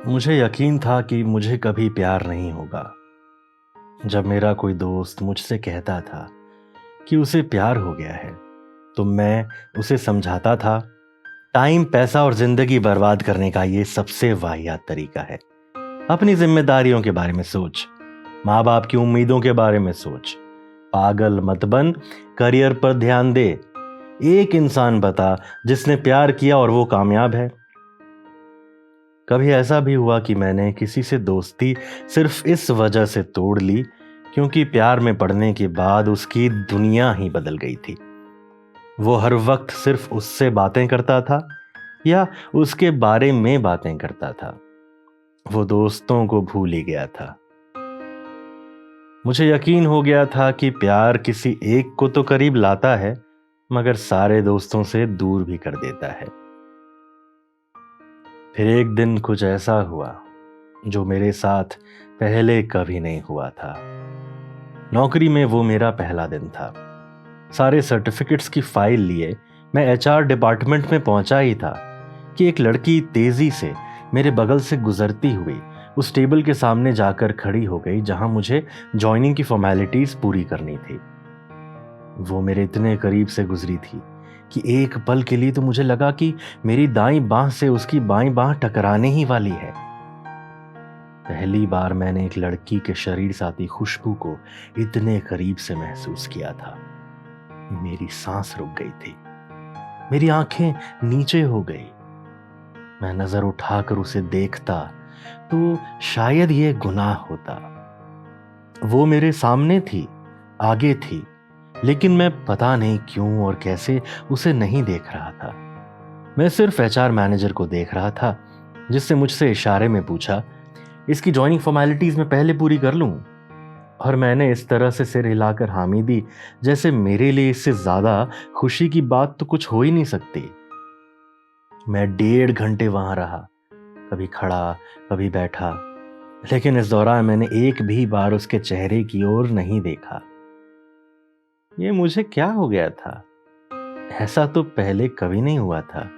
मुझे यकीन था कि मुझे कभी प्यार नहीं होगा। जब मेरा कोई दोस्त मुझसे कहता था कि उसे प्यार हो गया है, तो मैं उसे समझाता था, टाइम, पैसा और जिंदगी बर्बाद करने का ये सबसे वाहियात तरीका है। अपनी जिम्मेदारियों के बारे में सोच, माँ बाप की उम्मीदों के बारे में सोच, पागल मत बन, करियर पर ध्यान दे। एक इंसान बता जिसने प्यार किया और वो कामयाब है। कभी ऐसा भी हुआ कि मैंने किसी से दोस्ती सिर्फ इस वजह से तोड़ ली क्योंकि प्यार में पड़ने के बाद उसकी दुनिया ही बदल गई थी। वो हर वक्त सिर्फ उससे बातें करता था या उसके बारे में बातें करता था। वो दोस्तों को भूल ही गया था। मुझे यकीन हो गया था कि प्यार किसी एक को तो करीब लाता है, मगर सारे दोस्तों से दूर भी कर देता है। फिर एक दिन कुछ ऐसा हुआ जो मेरे साथ पहले कभी नहीं हुआ था। नौकरी में वो मेरा पहला दिन था। सारे सर्टिफिकेट्स की फाइल लिए मैं एचआर डिपार्टमेंट में पहुंचा ही था कि एक लड़की तेजी से मेरे बगल से गुजरती हुई उस टेबल के सामने जाकर खड़ी हो गई जहां मुझे ज्वाइनिंग की फॉर्मेलिटीज पूरी करनी थी। वो मेरे इतने करीब से गुजरी थी कि एक पल के लिए तो मुझे लगा कि मेरी दाईं बांह से उसकी बाईं बांह टकराने ही वाली है। पहली बार मैंने एक लड़की के शरीर साथी खुशबू को इतने करीब से महसूस किया था। मेरी सांस रुक गई थी, मेरी आंखें नीचे हो गई। मैं नजर उठाकर उसे देखता तो शायद ये गुनाह होता। वो मेरे सामने थी, आगे थी, लेकिन मैं पता नहीं क्यों और कैसे उसे नहीं देख रहा था। मैं सिर्फ एचआर मैनेजर को देख रहा था, जिससे मुझसे इशारे में पूछा, इसकी ज्वाइनिंग फॉर्मेलिटीज में पहले पूरी कर लूं। और मैंने इस तरह से सिर हिलाकर हामी दी जैसे मेरे लिए इससे ज्यादा खुशी की बात तो कुछ हो ही नहीं सकती। मैं 1.5 घंटे वहां रहा, कभी खड़ा, कभी बैठा, लेकिन इस दौरान मैंने एक भी बार उसके चेहरे की ओर नहीं देखा। ये मुझे क्या हो गया था? ऐसा तो पहले कभी नहीं हुआ था।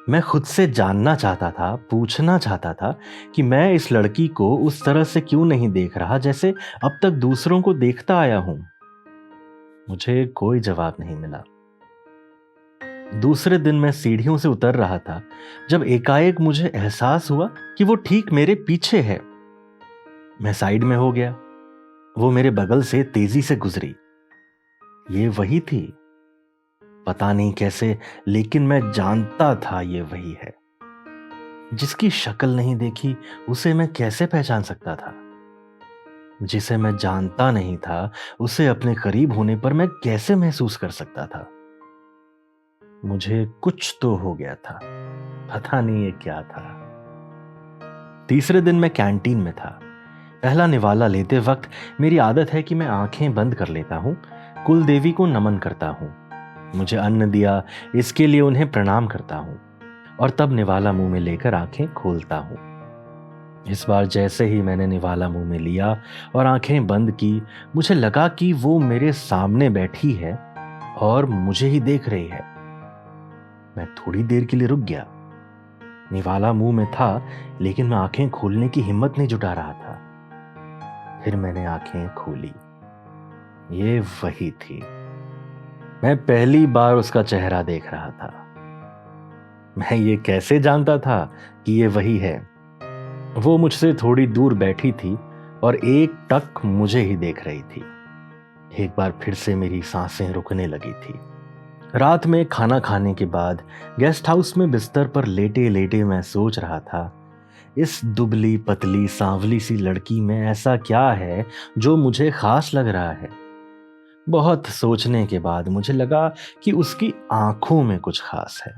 मैं खुद से जानना चाहता था, पूछना चाहता था कि मैं इस लड़की को उस तरह से क्यों नहीं देख रहा जैसे अब तक दूसरों को देखता आया हूं। मुझे कोई जवाब नहीं मिला। दूसरे दिन मैं सीढ़ियों से उतर रहा था जब एकाएक मुझे एहसास हुआ कि वो ठीक मेरे पीछे है। मैं साइड में हो गया। वो मेरे बगल से तेजी से गुजरी। ये वही थी। पता नहीं कैसे, लेकिन मैं जानता था ये वही है। जिसकी शक्ल नहीं देखी उसे मैं कैसे पहचान सकता था? जिसे मैं जानता नहीं था उसे अपने करीब होने पर मैं कैसे महसूस कर सकता था? मुझे कुछ तो हो गया था, पता नहीं ये क्या था। तीसरे दिन मैं कैंटीन में था। पहला निवाला लेते वक्त मेरी आदत है कि मैं आंखें बंद कर लेता हूं, कुल देवी को नमन करता हूं, मुझे अन्न दिया इसके लिए उन्हें प्रणाम करता हूं, और तब निवाला मुंह में लेकर आंखें खोलता हूं। इस बार जैसे ही मैंने निवाला मुंह में लिया और आंखें बंद की, मुझे लगा कि वो मेरे सामने बैठी है और मुझे ही देख रही है। मैं थोड़ी देर के लिए रुक गया। निवाला मुंह में था, लेकिन मैं आंखें खोलने की हिम्मत नहीं जुटा रहा था। फिर मैंने आंखें खोली। ये वही थी। मैं पहली बार उसका चेहरा देख रहा था। मैं ये कैसे जानता था कि ये वही है? वो मुझसे थोड़ी दूर बैठी थी और एक टक मुझे ही देख रही थी। एक बार फिर से मेरी सांसें रुकने लगी थी। रात में खाना खाने के बाद गेस्ट हाउस में बिस्तर पर लेटे लेटे मैं सोच रहा था, इस दुबली पतली सांवली सी लड़की में ऐसा क्या है जो मुझे खास लग रहा है। बहुत सोचने के बाद मुझे लगा कि उसकी आंखों में कुछ खास है।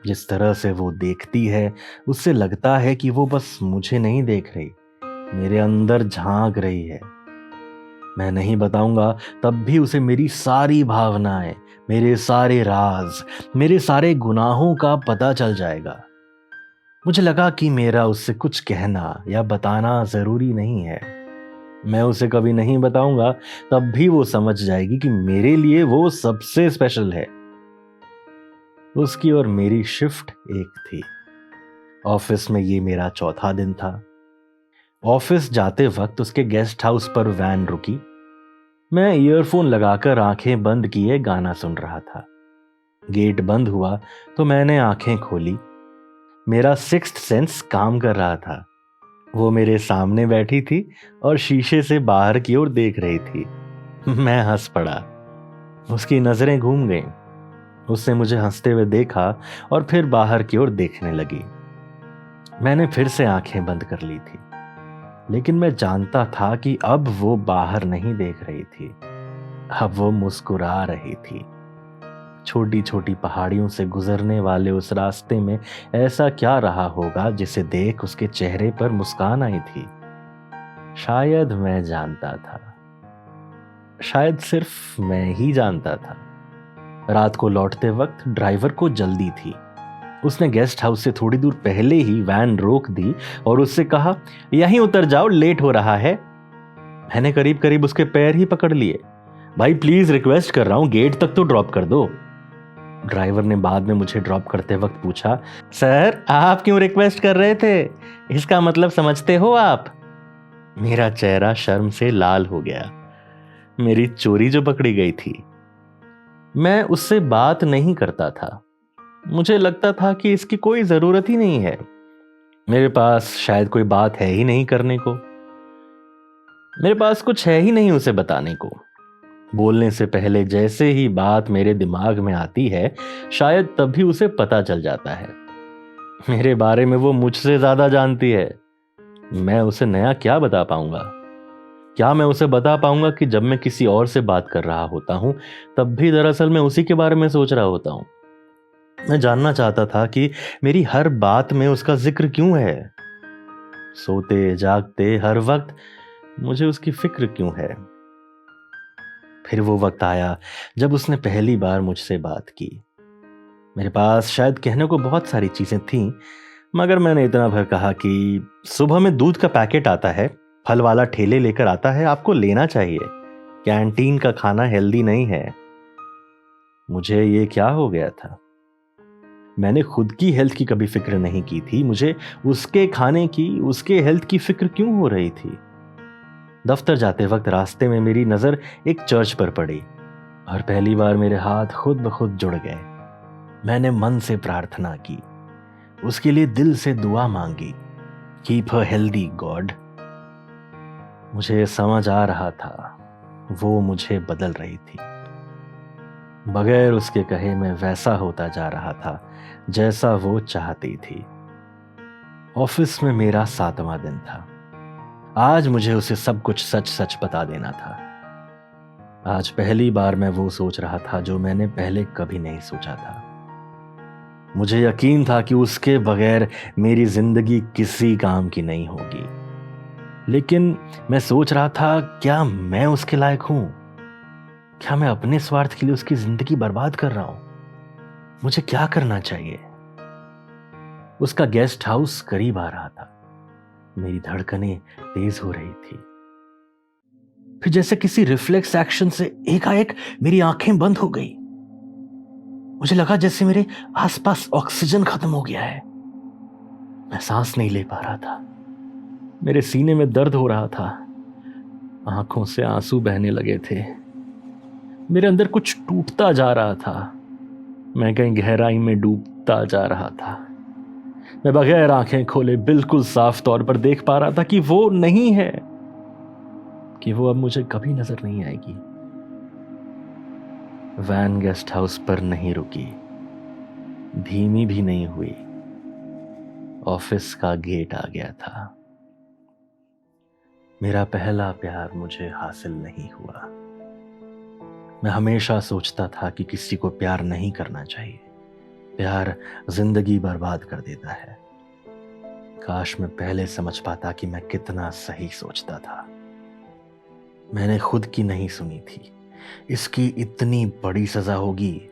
जिस तरह से वो देखती है, उससे लगता है कि वो बस मुझे नहीं देख रही, मेरे अंदर झांक रही है। मैं नहीं बताऊंगा तब भी उसे मेरी सारी भावनाएं, मेरे सारे राज, मेरे सारे गुनाहों का पता चल जाएगा। मुझे लगा कि मेरा उससे कुछ कहना या बताना जरूरी नहीं है। मैं उसे कभी नहीं बताऊंगा, तब भी वो समझ जाएगी कि मेरे लिए वो सबसे स्पेशल है। उसकी और मेरी शिफ्ट एक थी। ऑफिस में ये मेरा चौथा दिन था। ऑफिस जाते वक्त उसके गेस्ट हाउस पर वैन रुकी। मैं ईयरफोन लगाकर आंखें बंद किए गाना सुन रहा था। गेट बंद हुआ तो मैंने आंखें खोली। मेरा सिक्स्थ सेंस काम कर रहा था। वो मेरे सामने बैठी थी और शीशे से बाहर की ओर देख रही थी। मैं हंस पड़ा। उसकी नजरें घूम गईं। उसने मुझे हंसते हुए देखा और फिर बाहर की ओर देखने लगी। मैंने फिर से आंखें बंद कर ली थी, लेकिन मैं जानता था कि अब वो बाहर नहीं देख रही थी, अब वो मुस्कुरा रही थी। छोटी छोटी पहाड़ियों से गुजरने वाले उस रास्ते में ऐसा क्या रहा होगा जिसे देख उसके चेहरे पर मुस्कान आई थी? शायद मैं जानता था, शायद सिर्फ मैं ही जानता था। रात को लौटते वक्त ड्राइवर को जल्दी थी। उसने गेस्ट हाउस से थोड़ी दूर पहले ही वैन रोक दी और उससे कहा, यहीं उतर जाओ, लेट हो रहा है। मैंने करीब करीब उसके पैर ही पकड़ लिए। भाई प्लीज रिक्वेस्ट कर रहा हूं, गेट तक तो ड्रॉप कर दो। ड्राइवर ने बाद में मुझे ड्रॉप करते वक्त पूछा, सर आप क्यों रिक्वेस्ट कर रहे थे? इसका मतलब समझते हो आप? मेरा चेहरा शर्म से लाल हो गया। मेरी चोरी जो पकड़ी गई थी। मैं उससे बात नहीं करता था। मुझे लगता था कि इसकी कोई जरूरत ही नहीं है। मेरे पास शायद कोई बात है ही नहीं करने को। मेरे पास कुछ है ही नहीं उसे बताने को। बोलने से पहले जैसे ही बात मेरे दिमाग में आती है, शायद तभी उसे पता चल जाता है। मेरे बारे में वो मुझसे ज्यादा जानती है। मैं उसे नया क्या बता पाऊंगा? क्या मैं उसे बता पाऊंगा कि जब मैं किसी और से बात कर रहा होता हूं, तब भी दरअसल मैं उसी के बारे में सोच रहा होता हूं? मैं जानना चाहता था कि मेरी हर बात में उसका जिक्र क्यों है। सोते जागते हर वक्त मुझे उसकी फिक्र क्यों है। फिर वो वक्त आया जब उसने पहली बार मुझसे बात की। मेरे पास शायद कहने को बहुत सारी चीजें थीं, मगर मैंने इतना भर कहा कि सुबह में दूध का पैकेट आता है, फल वाला ठेले लेकर आता है, आपको लेना चाहिए। कैंटीन का खाना हेल्दी नहीं है। मुझे ये क्या हो गया था? मैंने खुद की हेल्थ की कभी फिक्र नहीं की थी। मुझे उसके खाने की, उसके हेल्थ की फिक्र क्यों हो रही थी? दफ्तर जाते वक्त रास्ते में मेरी नजर एक चर्च पर पड़ी और पहली बार मेरे हाथ खुद ब खुद जुड़ गए। मैंने मन से प्रार्थना की, उसके लिए दिल से दुआ मांगी, कीप हर हेल्दी गॉड। मुझे समझ आ रहा था वो मुझे बदल रही थी। बगैर उसके कहे मैं वैसा होता जा रहा था जैसा वो चाहती थी। ऑफिस में मेरा 7वां दिन था। आज मुझे उसे सब कुछ सच सच बता देना था। आज पहली बार मैं वो सोच रहा था जो मैंने पहले कभी नहीं सोचा था। मुझे यकीन था कि उसके बगैर मेरी जिंदगी किसी काम की नहीं होगी, लेकिन मैं सोच रहा था, क्या मैं उसके लायक हूं? क्या मैं अपने स्वार्थ के लिए उसकी जिंदगी बर्बाद कर रहा हूं? मुझे क्या करना चाहिए? उसका गेस्ट हाउस करीब आ रहा था। मेरी धड़कनें तेज हो रही थी। फिर जैसे किसी रिफ्लेक्स एक्शन से एकाएक मेरी आंखें बंद हो गई। मुझे लगा जैसे मेरे आसपास ऑक्सीजन खत्म हो गया है। मैं सांस नहीं ले पा रहा था। मेरे सीने में दर्द हो रहा था। आंखों से आंसू बहने लगे थे। मेरे अंदर कुछ टूटता जा रहा था। मैं कहीं गहराई में डूबता जा रहा था। मैं बगैर आंखें खोले बिल्कुल साफ तौर पर देख पा रहा था कि वो नहीं है, कि वो अब मुझे कभी नजर नहीं आएगी। वैन गेस्ट हाउस पर नहीं रुकी, धीमी भी नहीं हुई। ऑफिस का गेट आ गया था। मेरा पहला प्यार मुझे हासिल नहीं हुआ। मैं हमेशा सोचता था कि किसी को प्यार नहीं करना चाहिए। प्यार जिंदगी बर्बाद कर देता है। काश मैं पहले समझ पाता कि मैं कितना सही सोचता था। मैंने खुद की नहीं सुनी थी। इसकी इतनी बड़ी सजा होगी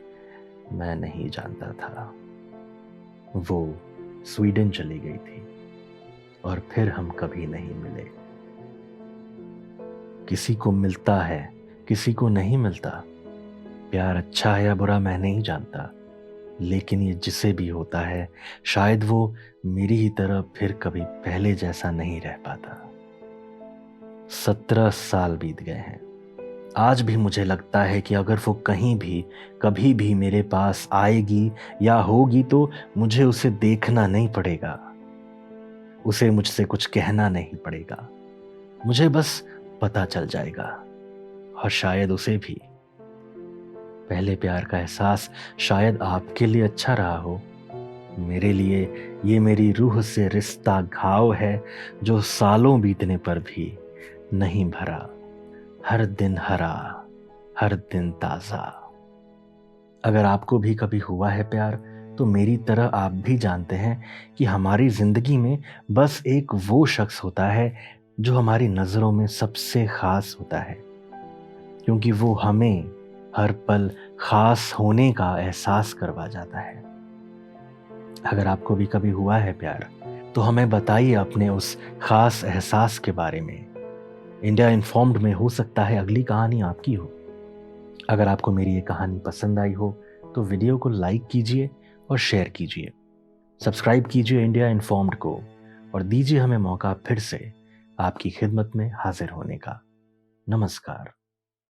मैं नहीं जानता था। वो स्वीडन चली गई थी और फिर हम कभी नहीं मिले। किसी को मिलता है, किसी को नहीं मिलता। प्यार अच्छा है या बुरा मैं नहीं जानता, लेकिन ये जिसे भी होता है, शायद वो मेरी ही तरह फिर कभी पहले जैसा नहीं रह पाता। 17 साल बीत गए हैं। आज भी मुझे लगता है कि अगर वो कहीं भी कभी भी मेरे पास आएगी या होगी तो मुझे उसे देखना नहीं पड़ेगा, उसे मुझसे कुछ कहना नहीं पड़ेगा, मुझे बस पता चल जाएगा। और शायद उसे भी। पहले प्यार का एहसास शायद आपके लिए अच्छा रहा हो, मेरे लिए ये मेरी रूह से रिश्ता घाव है जो सालों बीतने पर भी नहीं भरा। हर दिन हरा, हर दिन ताजा। अगर आपको भी कभी हुआ है प्यार, तो मेरी तरह आप भी जानते हैं कि हमारी जिंदगी में बस एक वो शख्स होता है जो हमारी नजरों में सबसे खास होता है, क्योंकि वो हमें हर पल खास होने का एहसास करवा जाता है। अगर आपको भी कभी हुआ है प्यार, तो हमें बताइए अपने उस खास एहसास के बारे में। इंडिया इन्फॉर्म्ड में हो सकता है अगली कहानी आपकी हो। अगर आपको मेरी ये कहानी पसंद आई हो तो वीडियो को लाइक कीजिए और शेयर कीजिए। सब्सक्राइब कीजिए इंडिया इन्फॉर्म्ड को और दीजिए हमें मौका फिर से आपकी खिदमत में हाजिर होने का। नमस्कार।